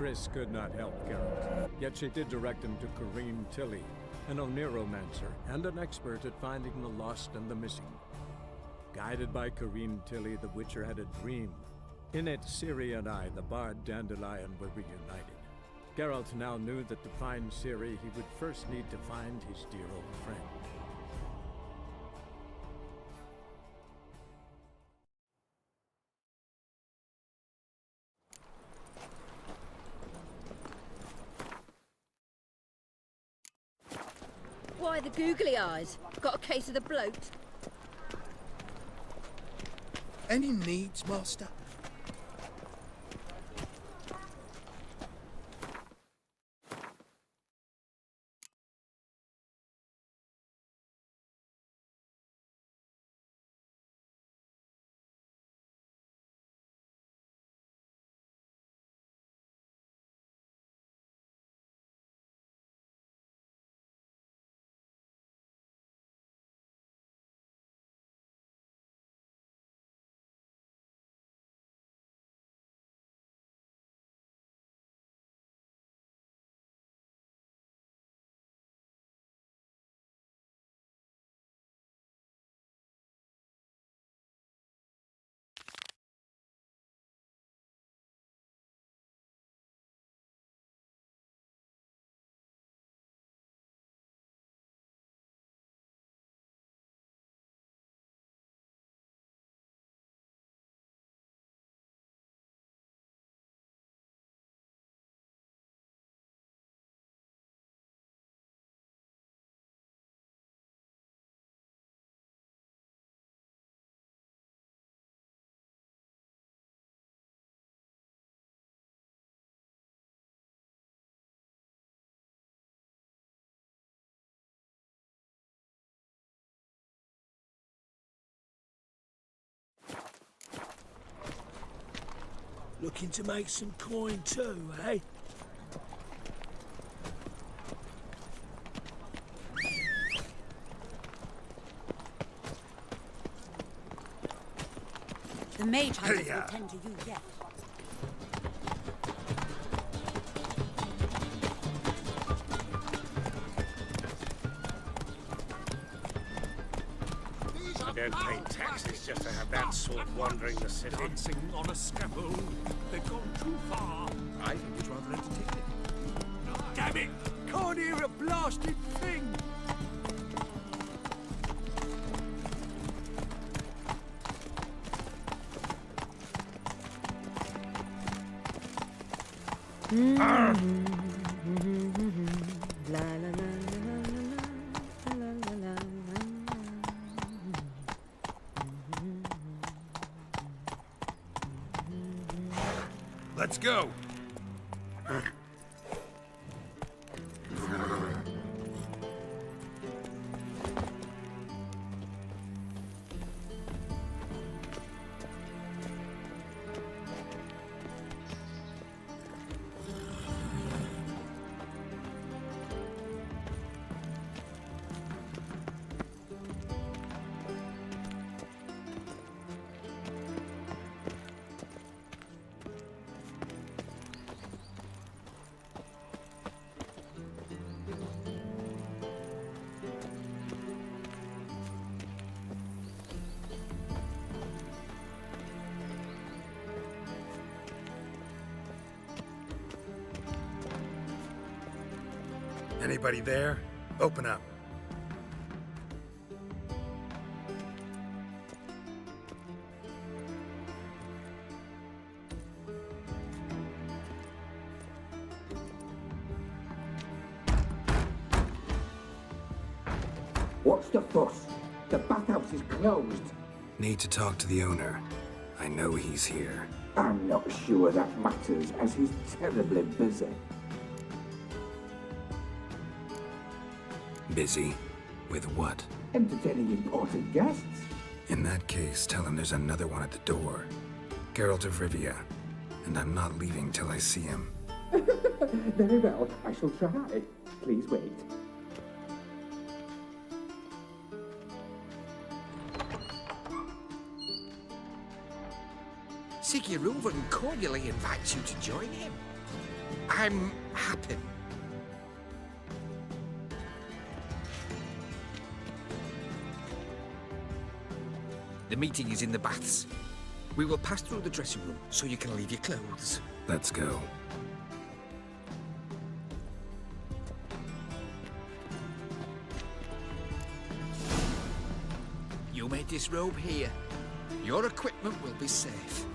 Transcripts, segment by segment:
Triss could not help Geralt, yet she did direct him to Karim Tilly, an Oniromancer and an expert at finding the lost and the missing. Guided by Karim Tilly, the Witcher had a dream. In it, Ciri and I, the bard Dandelion, were reunited. Geralt now knew that to find Ciri, he would first need to find his dear old friend. Why the googly eyes? Got a case of the bloat? Any needs, Master? Looking to make some coin too, eh? The mage hunters will tend to you yet. I don't pay taxes just to have that sort wandering the city. Dancing on a scaffold. They've gone too far. I think it's rather entertaining. Damn it! Can't hear a blasted thing! La la la la la la la la. Let's go! Anybody there? Open up. What's the fuss? The bathhouse is closed. Need to talk to the owner. I know he's here. I'm not sure that matters, as he's terribly busy. Busy? With what? Entertaining important guests. In that case, tell him there's another one at the door. Geralt of Rivia. And I'm not leaving till I see him. Very well, I shall try. Please wait. Sigurd cordially invites you to join him. I'm happy. The meeting is in the baths. We will pass through the dressing room so you can leave your clothes. Let's go. You may disrobe here. Your equipment will be safe.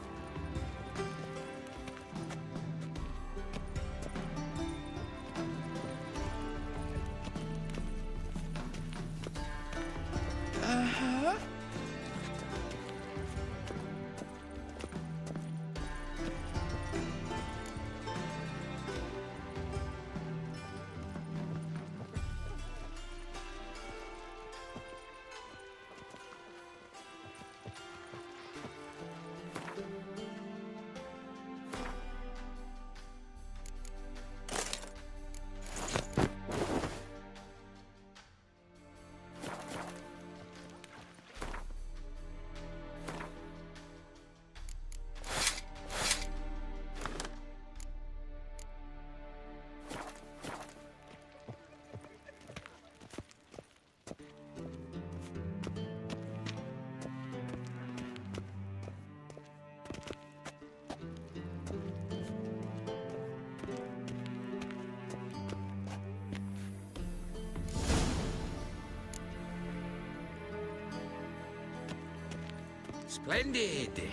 Splendid!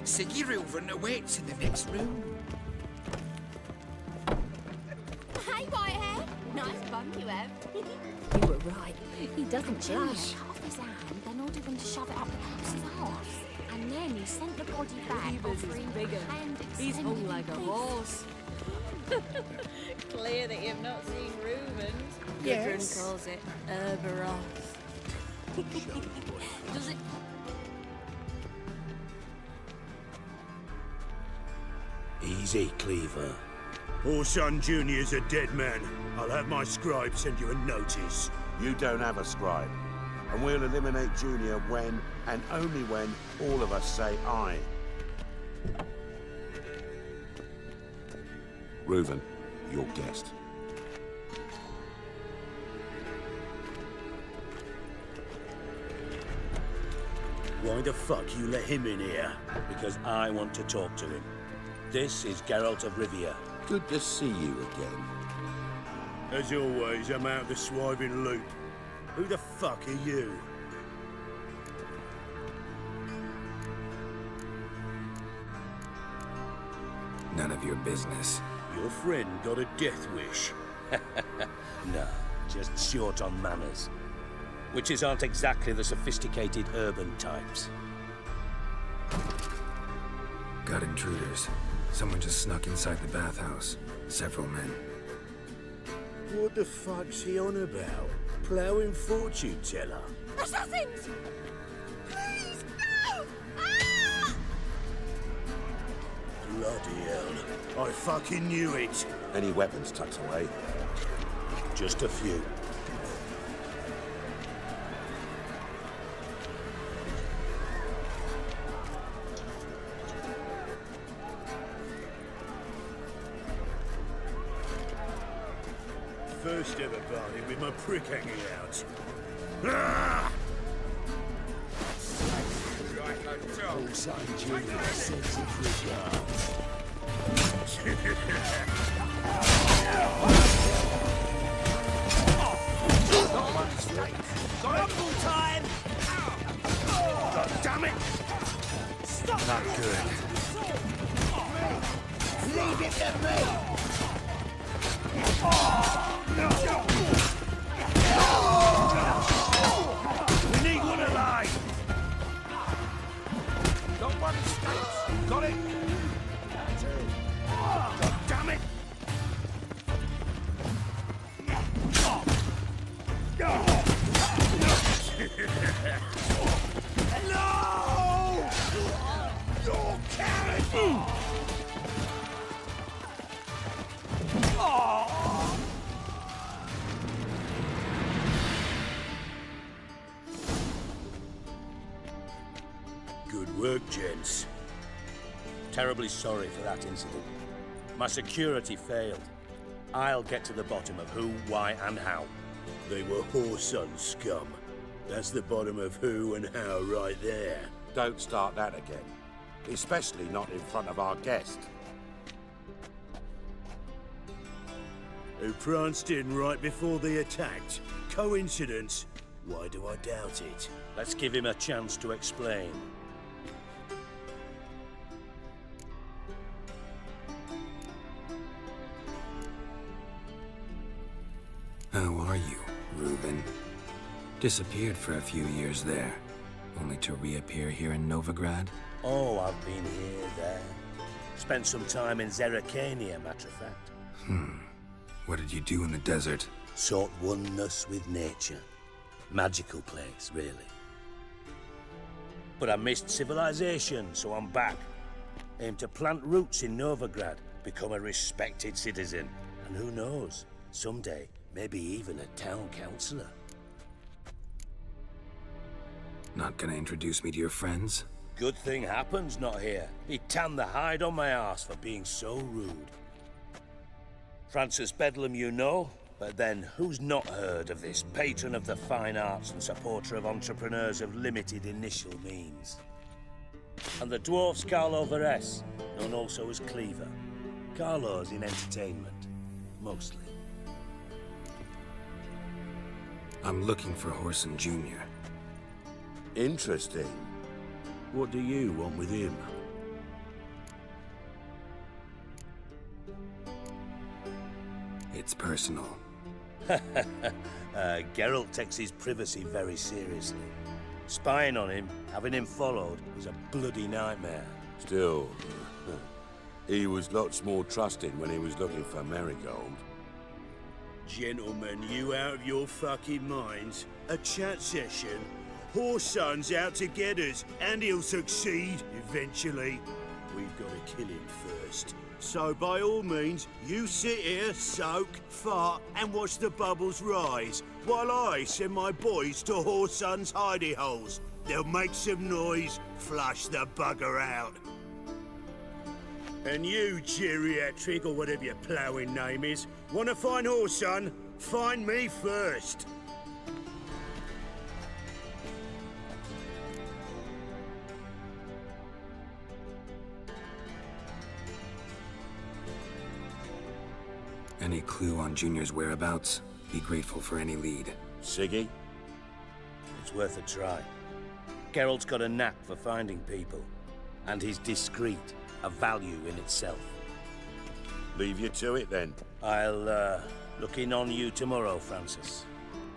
Siggy Reuven awaits in the next room. Hey, Whitehead! Nice bum you have. You were right. He doesn't Junior blush. cut off his hand, then ordered him to shove it up the corpse's arse. And then he sent the body back Beavers is offering bigger. hand He's extended hung like a face. horse. Clear that you've not seen Reuben's. Gudrun calls it Herberos. Does it... Easy, Cleaver. Orson Jr.'s a dead man. I'll have my scribe send you a notice. You don't have a scribe. And we'll eliminate Junior when, and only when, all of us say aye. Reuven, your guest. Why the fuck you let him in here? Because I want to talk to him. This is Geralt of Rivia. Good to see you again. As always, I'm out of the swiving loop. Who the fuck are you? None of your business. Your friend got a death wish. No, just short on manners. Witches aren't exactly the sophisticated urban types. Got intruders. Someone just snuck inside the bathhouse. Several men. What the fuck's he on about? Ploughing fortune teller? Assassins! Please, no! Ah! Bloody hell. I fucking knew it. Any weapons tucked away? Just a few. First ever party with my prick hanging out. Ah! Orson Jr. sends his regards. Double time! God damn it! Stop! Not good. Leave it to me! We need one alive! Don't worry, States. Got it? God damn it! No! You're carrying! Good work, gents. Terribly sorry for that incident. My security failed. I'll get to the bottom of who, why, and how. They were Whoreson scum. That's the bottom of who and how right there. Don't start that again. Especially not in front of our guest. Who pranced in right before they attacked. Coincidence? Why do I doubt it? Let's give him a chance to explain. How are you, Reuben? Disappeared for a few years there, only to reappear here in Novigrad? Oh, I've been here, there. Spent some time in Zerrikania, matter of fact. What did you do in the desert? Sought oneness with nature. Magical place, really. But I missed civilization, so I'm back. Aim to plant roots in Novigrad, become a respected citizen. And who knows, someday, maybe even a town councillor. Not gonna introduce me to your friends? Good thing Happen's not here. He tanned the hide on my arse for being so rude. Francis Bedlam you know, but then who's not heard of this patron of the fine arts and supporter of entrepreneurs of limited initial means? And the dwarf's Carlo Veres, known also as Cleaver. Carlo's in entertainment, mostly. I'm looking for Whoreson Jr. Interesting. What do you want with him? It's personal. Geralt takes his privacy very seriously. Spying on him, having him followed, is a bloody nightmare. Still, he was lots more trusting when he was looking for Marigold. Gentlemen, you out of your fucking minds? A chat session? Whoreson's out to get us, and he'll succeed, eventually. We've got to kill him first. So by all means, you sit here, soak, fart, and watch the bubbles rise, while I send my boys to Whoreson's hidey holes. They'll make some noise, flush the bugger out. And you, geriatric, or whatever your ploughing name is, want to find Whoreson? Find me first. Any clue on Junior's whereabouts? Be grateful for any lead. Siggy? It's worth a try. Geralt's got a knack for finding people. And he's discreet, a value in itself. Leave you to it then. I'll, look in on you tomorrow, Francis.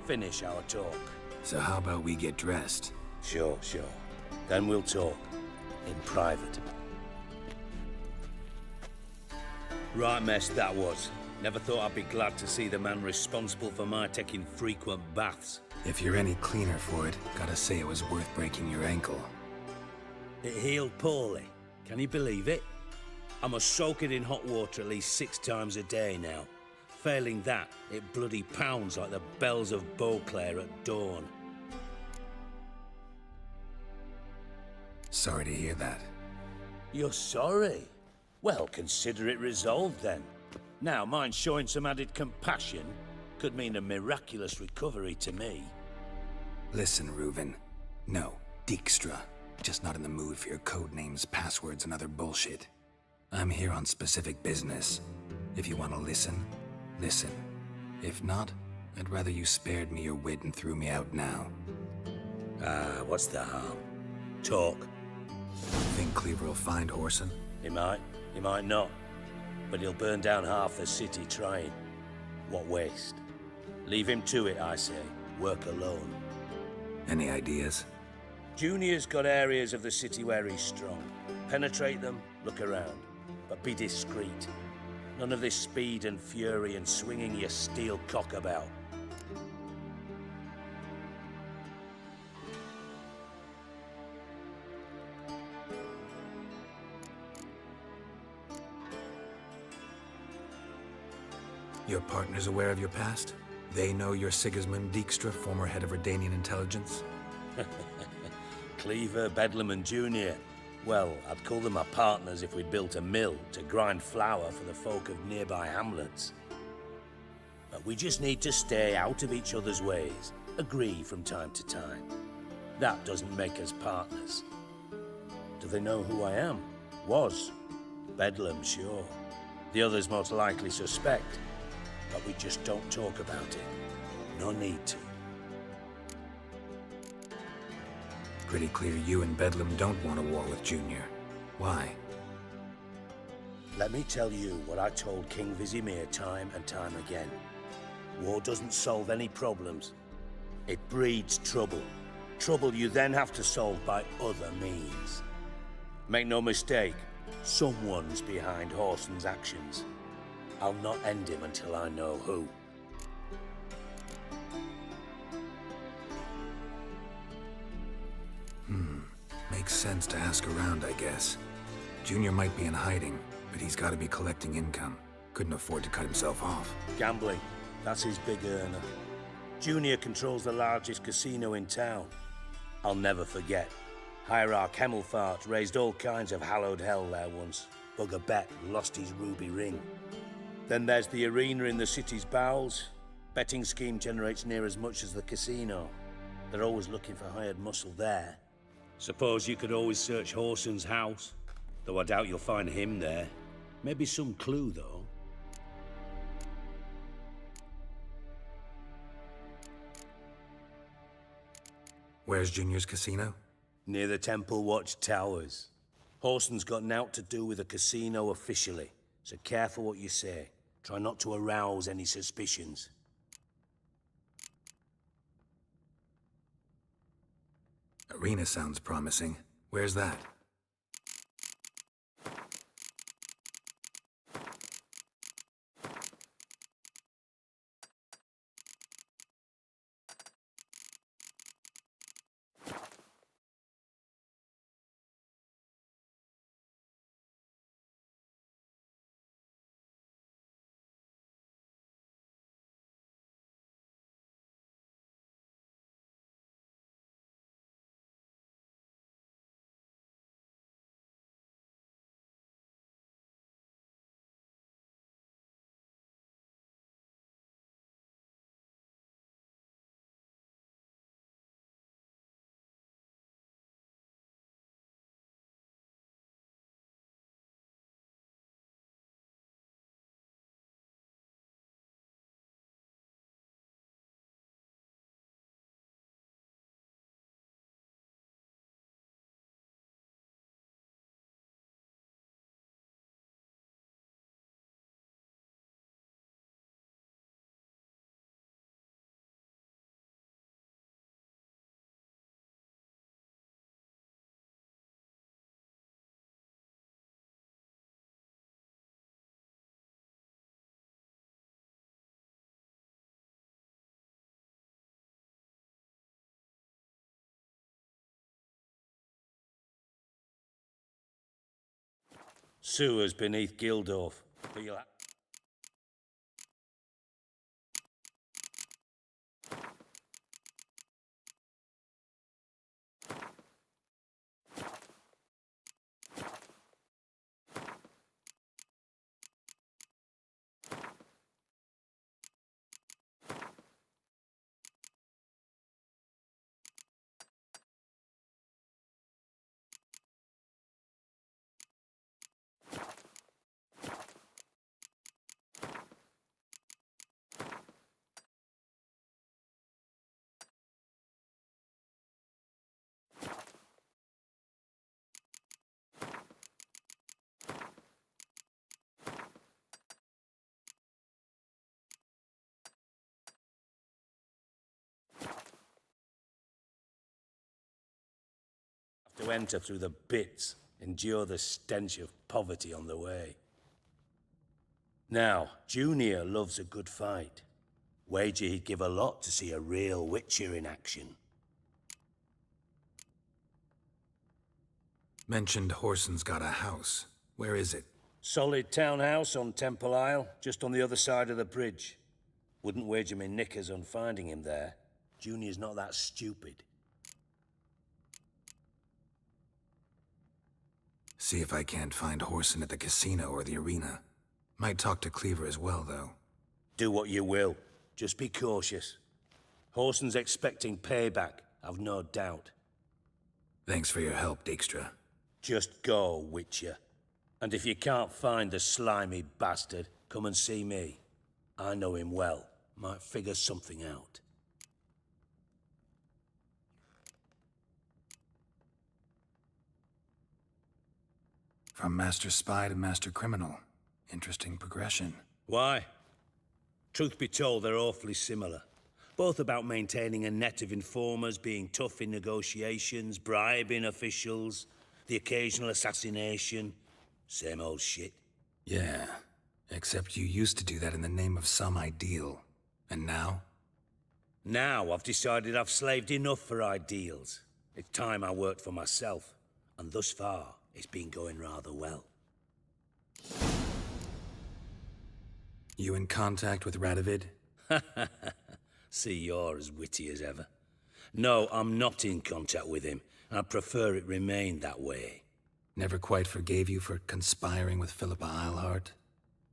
Finish our talk. So how about we get dressed? Sure. Then we'll talk. In private. Right mess that was. Never thought I'd be glad to see the man responsible for my taking frequent baths. If you're any cleaner for it, gotta say it was worth breaking your ankle. It healed poorly. Can you believe it? I must soak it in hot water at least 6 times a day now. Failing that, it bloody pounds like the bells of Beauclair at dawn. Sorry to hear that. You're sorry? Well, consider it resolved then. Now, mind showing some added compassion could mean a miraculous recovery to me. Listen, Reuven. No, Dijkstra. Just not in the mood for your code names, passwords, and other bullshit. I'm here on specific business. If you want to listen, listen. If not, I'd rather you spared me your wit and threw me out now. What's the harm? Talk. Think Cleaver will find Whoreson? He might not. But he'll burn down half the city trying. What waste. Leave him to it, I say. Work alone. Any ideas? Junior's got areas of the city where he's strong. Penetrate them, look around. But be discreet. None of this speed and fury and swinging your steel cock about. Your partner's aware of your past? They know you're Sigismund Dijkstra, former head of Redanian intelligence? Cleaver, Bedlam and Junior. Well, I'd call them our partners if we'd built a mill to grind flour for the folk of nearby hamlets. But we just need to stay out of each other's ways, agree from time to time. That doesn't make us partners. Do they know who I am? Was. Bedlam, sure. The others most likely suspect, but we just don't talk about it. No need to. Pretty clear you and Bedlam don't want a war with Junior. Why? Let me tell you what I told King Vizimir time and time again. War doesn't solve any problems. It breeds trouble. Trouble you then have to solve by other means. Make no mistake, someone's behind Whoreson's actions. I'll not end him until I know who. Makes sense to ask around, I guess. Junior might be in hiding, but he's got to be collecting income. Couldn't afford to cut himself off. Gambling, that's his big earner. Junior controls the largest casino in town. I'll never forget. Hierarch Hemmelfart raised all kinds of hallowed hell there once. Bugger bet lost his ruby ring. Then there's the arena in the city's bowels. Betting scheme generates near as much as the casino. They're always looking for hired muscle there. Suppose you could always search Whoreson's house, though I doubt you'll find him there. Maybe some clue, though. Where's Junior's casino? Near the Temple Watch Towers. Whoreson's got naught to do with the casino officially, so careful what you say. Try not to arouse any suspicions. Arena sounds promising. Where's that? Sewers beneath Gildorf. But you'll have to enter through the bits, endure the stench of poverty on the way. Now, Junior loves a good fight. Wager he'd give a lot to see a real Witcher in action. Mentioned Whoreson's got a house. Where is it? Solid townhouse on Temple Isle, just on the other side of the bridge. Wouldn't wager me knickers on finding him there. Junior's not that stupid. See if I can't find Horson at the casino or the arena. Might talk to Cleaver as well, though. Do what you will. Just be cautious. Horson's expecting payback, I've no doubt. Thanks for your help, Dijkstra. Just go, Witcher. And if you can't find the slimy bastard, come and see me. I know him well. Might figure something out. From Master Spy to Master Criminal. Interesting progression. Why? Truth be told, they're awfully similar. Both about maintaining a net of informers, being tough in negotiations, bribing officials, the occasional assassination. Same old shit. Yeah, except you used to do that in the name of some ideal. And now? Now I've decided I've slaved enough for ideals. It's time I worked for myself. And thus far, it's been going rather well. You in contact with Radovid? See, you're as witty as ever. No, I'm not in contact with him. I'd prefer it remained that way. Never quite forgave you for conspiring with Philippa Eilhart?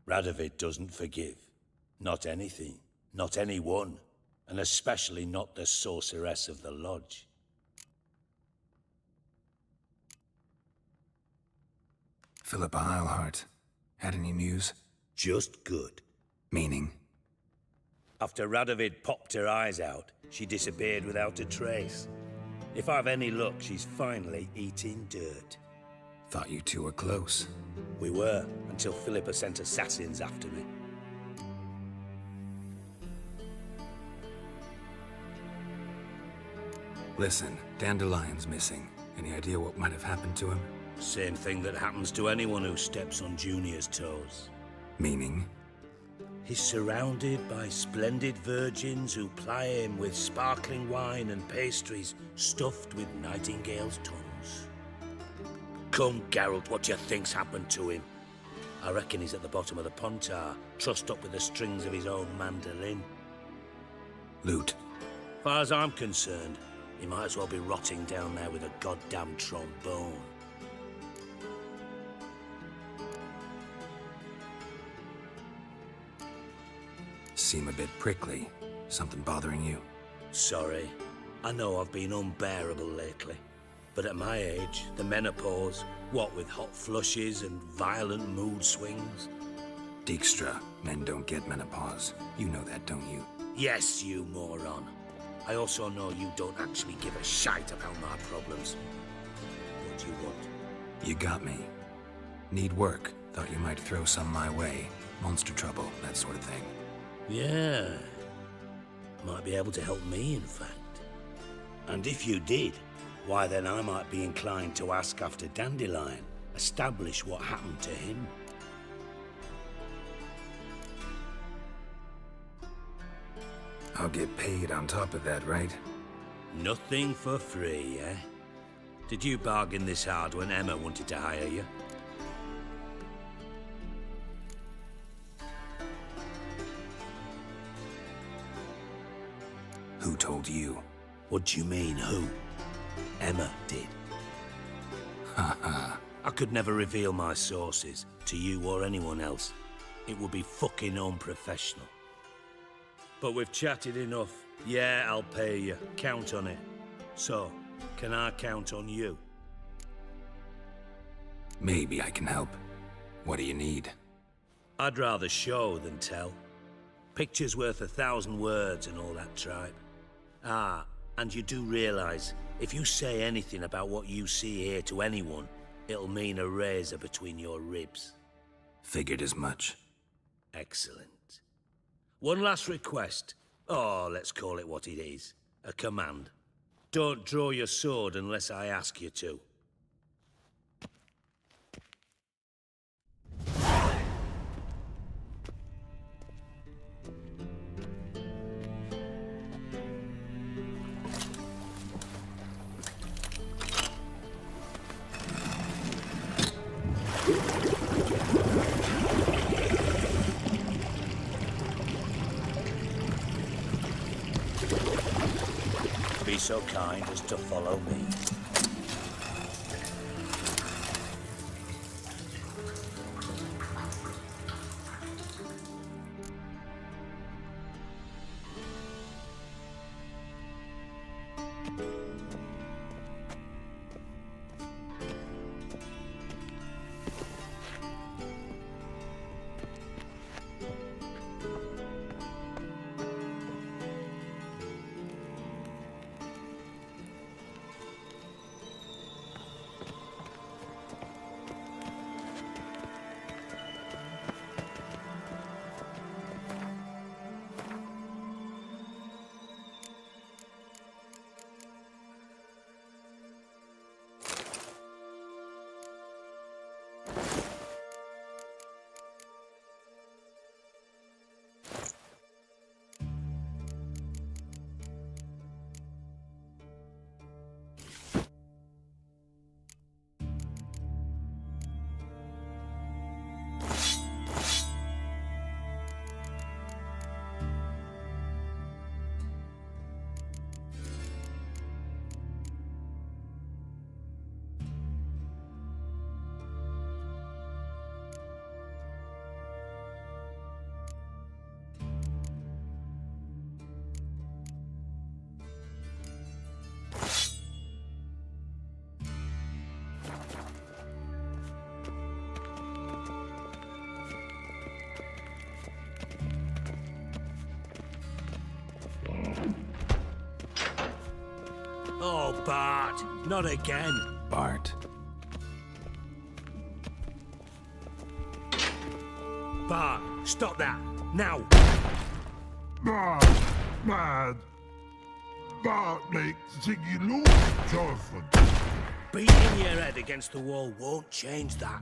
Radovid doesn't forgive. Not anything. Not anyone. And especially not the sorceress of the Lodge. Philippa Eilhart. Had any news? Just good. Meaning? After Radovid popped her eyes out, she disappeared without a trace. If I've any luck, she's finally eating dirt. Thought you two were close. We were, until Philippa sent assassins after me. Listen, Dandelion's missing. Any idea what might have happened to him? Same thing that happens to anyone who steps on Junior's toes. Meaning? He's surrounded by splendid virgins who ply him with sparkling wine and pastries stuffed with nightingales' tongues. Come, Geralt, what do you think's happened to him? I reckon he's at the bottom of the Pontar, trussed up with the strings of his own mandolin. Loot. Far as I'm concerned, he might as well be rotting down there with a goddamn trombone. Seem a bit prickly. Something bothering you? Sorry. I know I've been unbearable lately. But at my age, the menopause, what with hot flushes and violent mood swings. Dijkstra, men don't get menopause. You know that, don't you? Yes, you moron. I also know you don't actually give a shite about my problems. What do you want? You got me. Need work. Thought you might throw some my way. Monster trouble, that sort of thing. Yeah. Might be able to help me, in fact. And if you did, why then I might be inclined to ask after Dandelion, establish what happened to him. I'll get paid on top of that, right? Nothing for free, eh? Did you bargain this hard when Emma wanted to hire you? Who told you? What do you mean, who? Emma did. Haha. I could never reveal my sources to you or anyone else. It would be fucking unprofessional. But we've chatted enough. Yeah, I'll pay you. Count on it. So, can I count on you? Maybe I can help. What do you need? I'd rather show than tell. Picture's worth 1,000 words and all that tripe. Ah, and you do realize, if you say anything about what you see here to anyone, it'll mean a razor between your ribs. Figured as much. Excellent. One last request. Oh, let's call it what it is. A command. Don't draw your sword unless I ask you to. Be so kind as to follow me. Oh, Bart, not again. Bart. Bart, stop that, now. Mad. Bart makes Ziggy Lou joyful. Beating your head against the wall won't change that.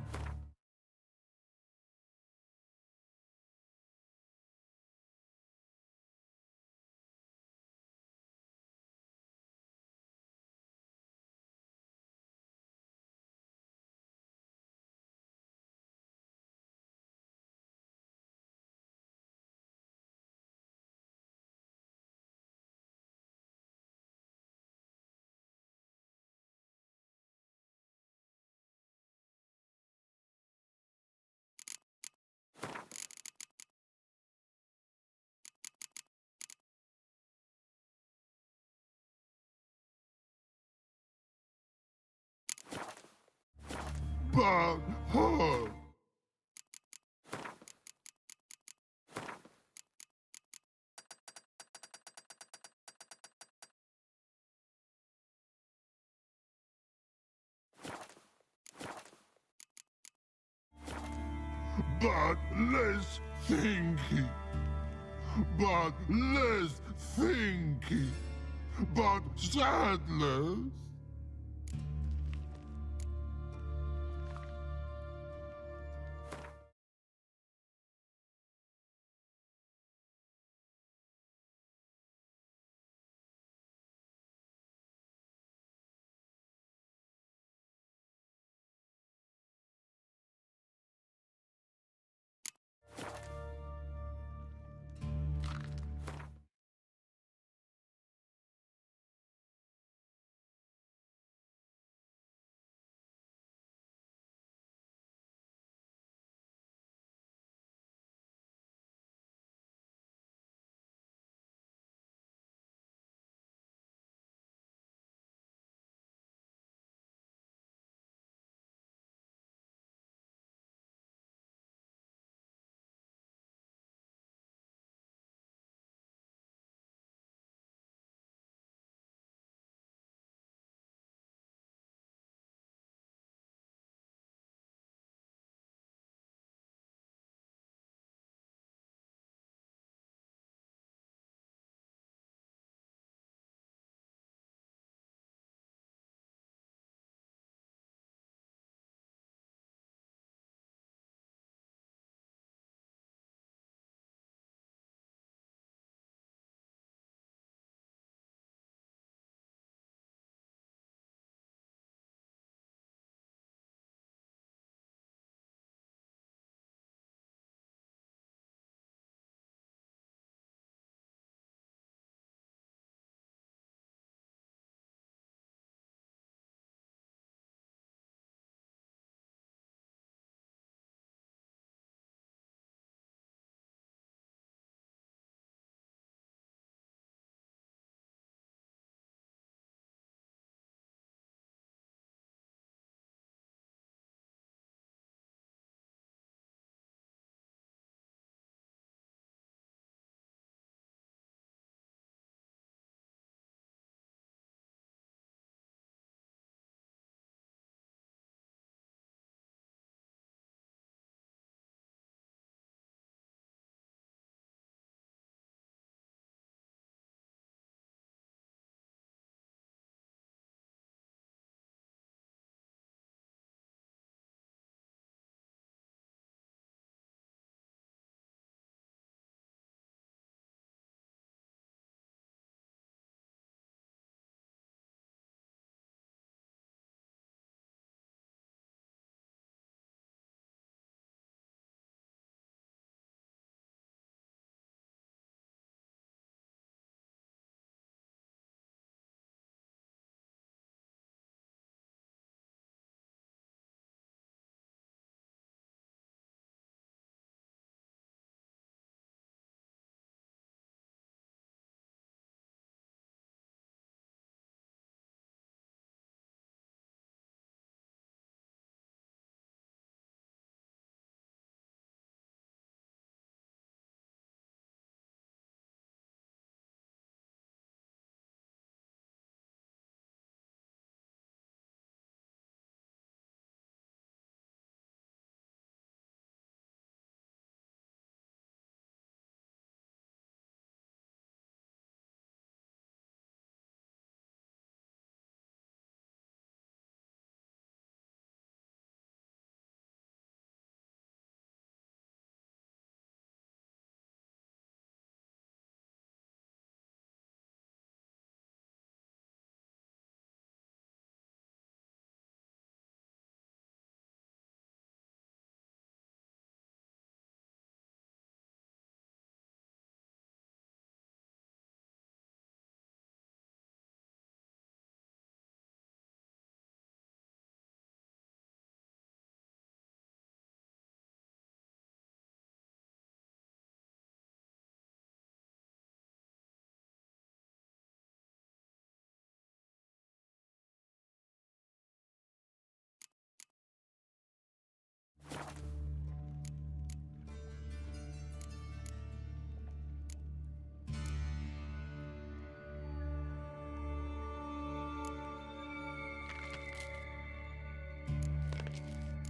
Bart, huh? But less thinky. But less thinky. But sadless.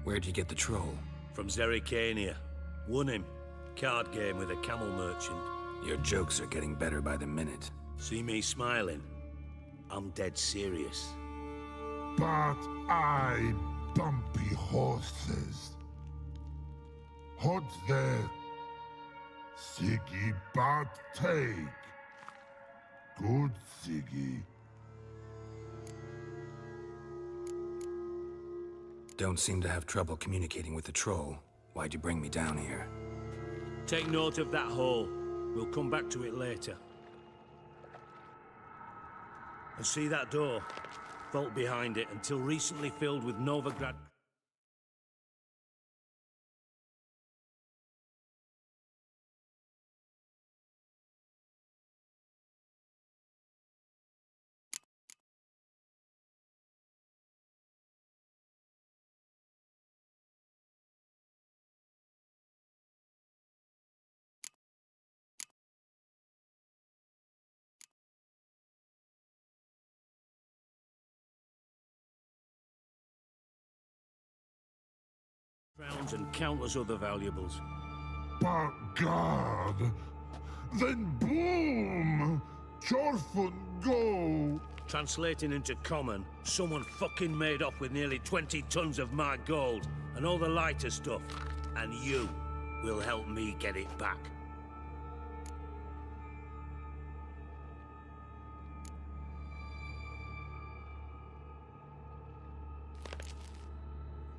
Where'd you get the troll? From Zerrikania. Won him. Card game with a camel merchant. Your jokes are getting better by the minute. See me smiling? I'm dead serious. But I bumpy horses. Hot there. Siggy but take. Good Siggy. Don't seem to have trouble communicating with the troll. Why'd you bring me down here? Take note of that hole. We'll come back to it later. And see that door? Vault behind it, until recently filled with Novigrad... crowns and countless other valuables. But God, then boom! Chorfun go! Translating into common, someone fucking made off with nearly 20 tons of my gold and all the lighter stuff. And you will help me get it back.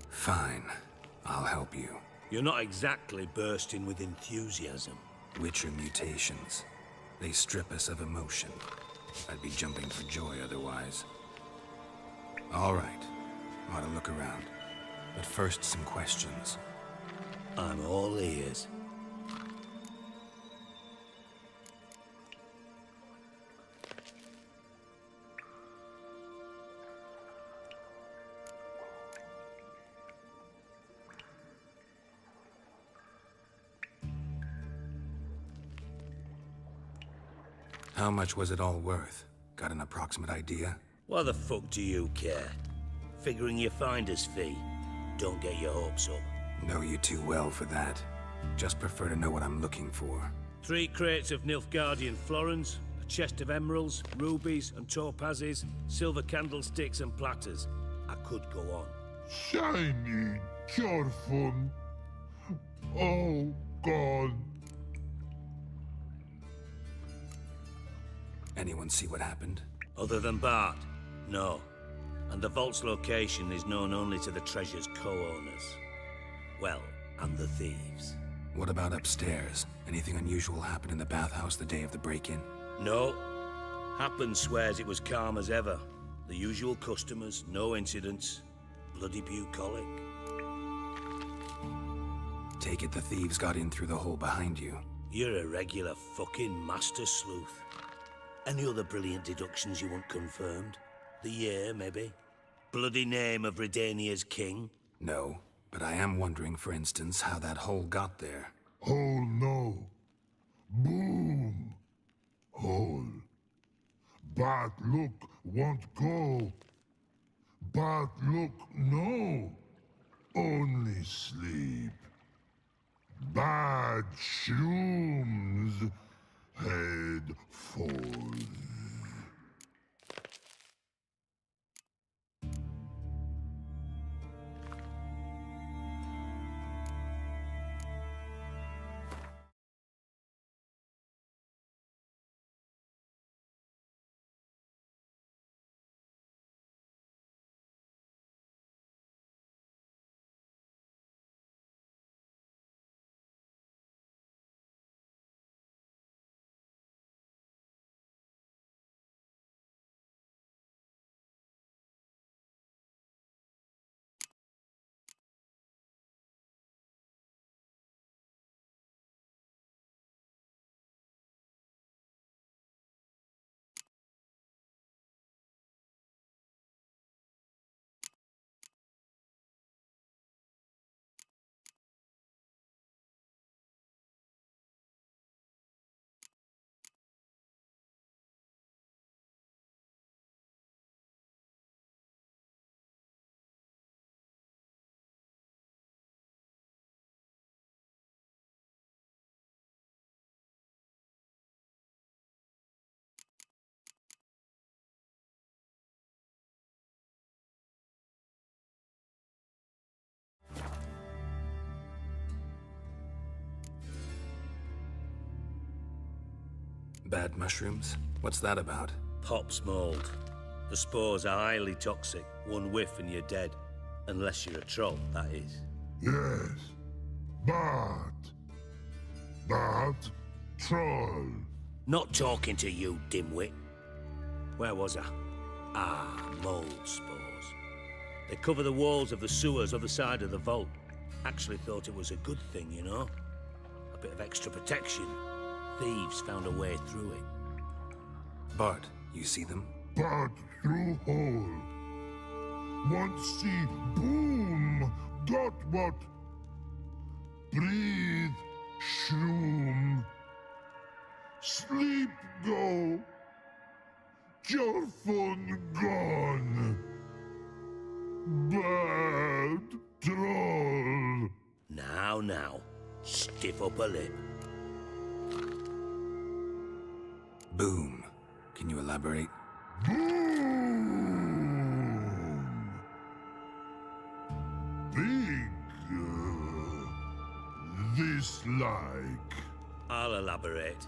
Fine. I'll help you. You're not exactly bursting with enthusiasm. Witcher mutations. They strip us of emotion. I'd be jumping for joy otherwise. All right. Ought to look around. But first, some questions. I'm all ears. How much was it all worth? Got an approximate idea? Why the fuck do you care? Figuring your finder's fee. Don't get your hopes up. Know you too well for that. Just prefer to know what I'm looking for. 3 crates of Nilfgaardian florins, a chest of emeralds, rubies and topazes, silver candlesticks and platters. I could go on. Shiny Chorfun. Oh, God. Anyone see what happened? Other than Bart? No. And the vault's location is known only to the treasure's co-owners. Well, and the thieves. What about upstairs? Anything unusual happen in the bathhouse the day of the break-in? No. Happen swears it was calm as ever. The usual customers, no incidents. Bloody bucolic. Take it the thieves got in through the hole behind you. You're a regular fucking master sleuth. Any other brilliant deductions you want confirmed? The year, maybe? Bloody name of Redania's king? No, but I am wondering, for instance, how that hole got there. Hole no. Boom. Hole. But look won't go. But look no. Only sleep. Bad shrooms. Head falls. Bad mushrooms? What's that about? Pops mold. The spores are highly toxic. One whiff and you're dead. Unless you're a troll, that is. Yes. But troll. Not talking to you, dimwit. Where was I? Ah, mold spores. They cover the walls of the sewers other side of the vault. Actually thought it was a good thing, you know? A bit of extra protection. Thieves found a way through it. Bart, you see them? But through hole. Once see boom. Got what? Breathe. Shroom. Sleep go. Your phone gone. Bad troll. Now. Stiff up a lip. Boom. Can you elaborate? Boom. Big. This like. I'll elaborate.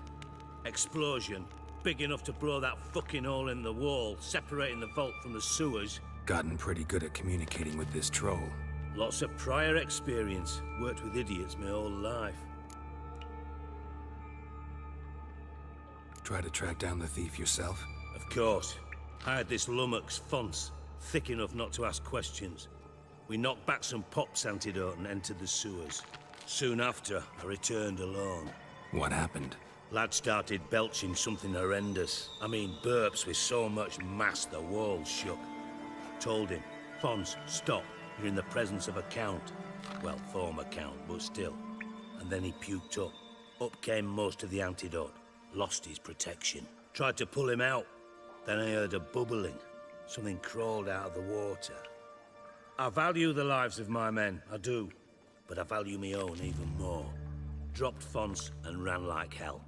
Explosion. Big enough to blow that fucking hole in the wall, separating the vault from the sewers. Gotten pretty good at communicating with this troll. Lots of prior experience. Worked with idiots my whole life. Try to track down the thief yourself? Of course. I had this lummox, Fons, thick enough not to ask questions. We knocked back some Pops antidote and entered the sewers. Soon after, I returned alone. What happened? Lad started belching something horrendous. I mean, burps with so much mass the walls shook. Told him, Fons, stop. You're in the presence of a count. Well, former count, but still. And then he puked up. Up came most of the antidote. Lost his protection. Tried to pull him out. Then I heard a bubbling. Something crawled out of the water. I value the lives of my men, I do. But I value my own even more. Dropped Fons and ran like hell.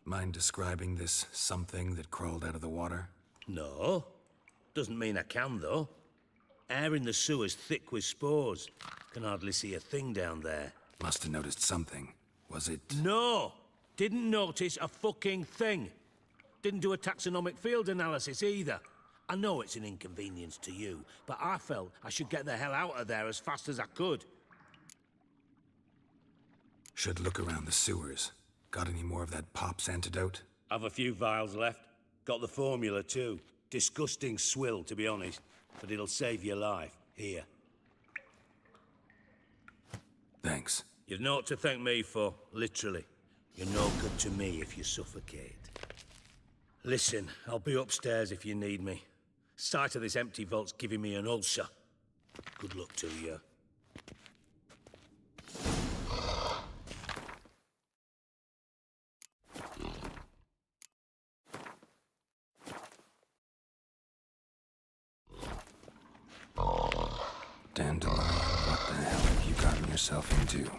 Mind describing this something that crawled out of the water? No. Doesn't mean I can, though. Air in the sewer's thick with spores. Can hardly see a thing down there. Must have noticed something. Was it... No! Didn't notice a fucking thing. Didn't do a taxonomic field analysis either. I know it's an inconvenience to you, but I felt I should get the hell out of there as fast as I could. Should look around the sewers. Got any more of that Pops antidote? I've a few vials left. Got the formula too. Disgusting swill, to be honest. But it'll save your life. Here. Thanks. You've naught to thank me for, literally. You're no good to me if you suffocate. Listen, I'll be upstairs if you need me. Sight of this empty vault's giving me an ulcer. Good luck to you. Dandelion, what the hell have you gotten yourself into?